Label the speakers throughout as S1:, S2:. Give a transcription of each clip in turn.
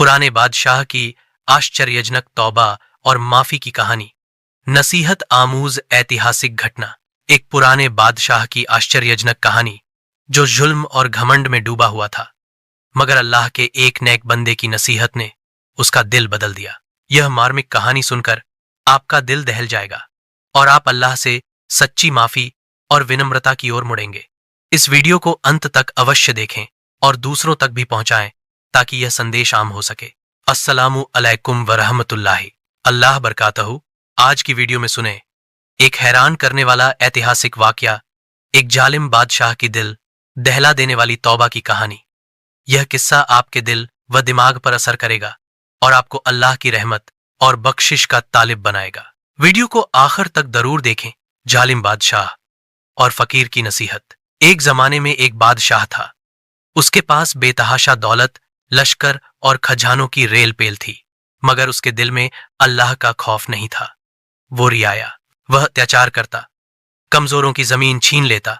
S1: पुराने बादशाह की आश्चर्यजनक तौबा और माफी की कहानी। नसीहत आमूज ऐतिहासिक घटना। एक पुराने बादशाह की आश्चर्यजनक कहानी जो जुल्म और घमंड में डूबा हुआ था, मगर अल्लाह के एक नेक बंदे की नसीहत ने उसका दिल बदल दिया। यह मार्मिक कहानी सुनकर आपका दिल दहल जाएगा और आप अल्लाह से सच्ची माफी और विनम्रता की ओर मुड़ेंगे। इस वीडियो को अंत तक अवश्य देखें और दूसरों तक भी पहुंचाएं ताकि यह संदेश आम हो सके। अस्सलामु अलैकुम वरहमतुल्लाहि अल्लाह बरकातहू। आज की वीडियो में सुने एक हैरान करने वाला ऐतिहासिक वाकया, एक जालिम बादशाह की दिल दहला देने वाली तौबा की कहानी। यह किस्सा आपके दिल व दिमाग पर असर करेगा और आपको अल्लाह की रहमत और बख्शिश का तालिब बनाएगा। वीडियो को आखिर तक जरूर देखें। जालिम बादशाह और फकीर की नसीहत। एक जमाने में एक बादशाह था। उसके पास बेतहाशा दौलत, लश्कर और खजानों की रेल पेल थी, मगर उसके दिल में अल्लाह का खौफ नहीं था। वो रियाया, वह अत्याचार करता, कमजोरों की जमीन छीन लेता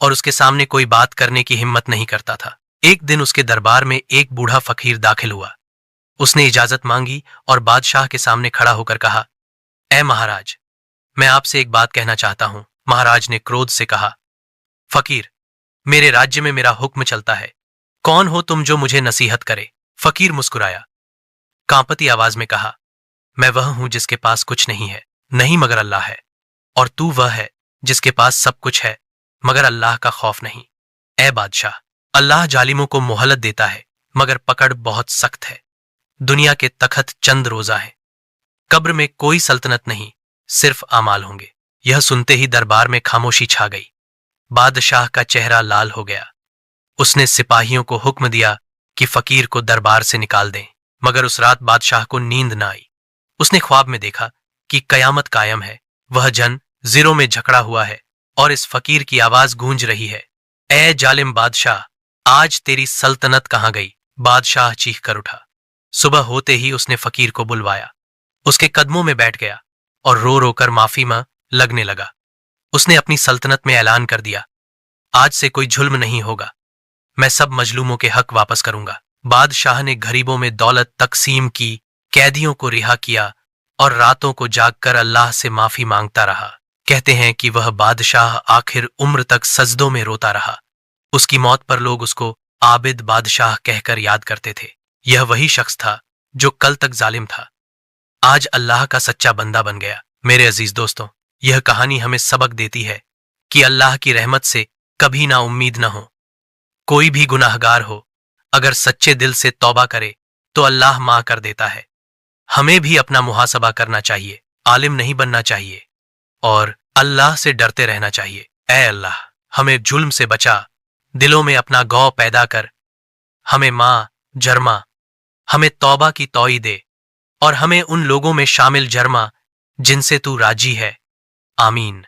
S1: और उसके सामने कोई बात करने की हिम्मत नहीं करता था। एक दिन उसके दरबार में एक बूढ़ा फकीर दाखिल हुआ। उसने इजाजत मांगी और बादशाह के सामने खड़ा होकर कहा, ऐ महाराज, मैं आपसे एक बात कहना चाहता हूं। महाराज ने क्रोध से कहा, फकीर, मेरे राज्य में मेरा हुक्म चलता है, कौन हो तुम जो मुझे नसीहत करे? फकीर मुस्कुराया, कांपती आवाज में कहा, मैं वह हूं जिसके पास कुछ नहीं है, नहीं मगर अल्लाह है, और तू वह है जिसके पास सब कुछ है मगर अल्लाह का खौफ नहीं। ऐ बादशाह, अल्लाह जालिमों को मोहलत देता है मगर पकड़ बहुत सख्त है। दुनिया के तखत चंद रोजा है, कब्र में कोई सल्तनत नहीं, सिर्फ आमाल होंगे। यह सुनते ही दरबार में खामोशी छा गई। बादशाह का चेहरा लाल हो गया। उसने सिपाहियों को हुक्म दिया कि फकीर को दरबार से निकाल दें, मगर उस रात बादशाह को नींद न आई। उसने ख्वाब में देखा कि कयामत कायम है, वह जन जिरों में झकड़ा हुआ है और इस फकीर की आवाज गूंज रही है, ऐ जालिम बादशाह, आज तेरी सल्तनत कहां गई? बादशाह चीख कर उठा। सुबह होते ही उसने फकीर को बुलवाया, उसके कदमों में बैठ गया और रो रो कर माफी में लगने लगा। उसने अपनी सल्तनत में ऐलान कर दिया, आज से कोई जुल्म नहीं होगा, मैं सब मजलूमों के हक वापस करूंगा। बादशाह ने गरीबों में दौलत तकसीम की, कैदियों को रिहा किया और रातों को जागकर अल्लाह से माफी मांगता रहा। कहते हैं कि वह बादशाह आखिर उम्र तक सजदों में रोता रहा। उसकी मौत पर लोग उसको आबिद बादशाह कहकर याद करते थे। यह वही शख्स था जो कल तक जालिम था, आज अल्लाह का सच्चा बंदा बन गया। मेरे अजीज दोस्तों, यह कहानी हमें सबक देती है कि अल्लाह की रहमत से कभी ना उम्मीद न हो। कोई भी गुनाहगार हो, अगर सच्चे दिल से तौबा करे तो अल्लाह मां कर देता है। हमें भी अपना मुहासबा करना चाहिए, आलिम नहीं बनना चाहिए और अल्लाह से डरते रहना चाहिए। ऐ अल्लाह, हमें जुल्म से बचा, दिलों में अपना गौ पैदा कर, हमें मां जरमा, हमें तौबा की तौई दे और हमें उन लोगों में शामिल जरमा जिनसे तू राजी है। आमीन।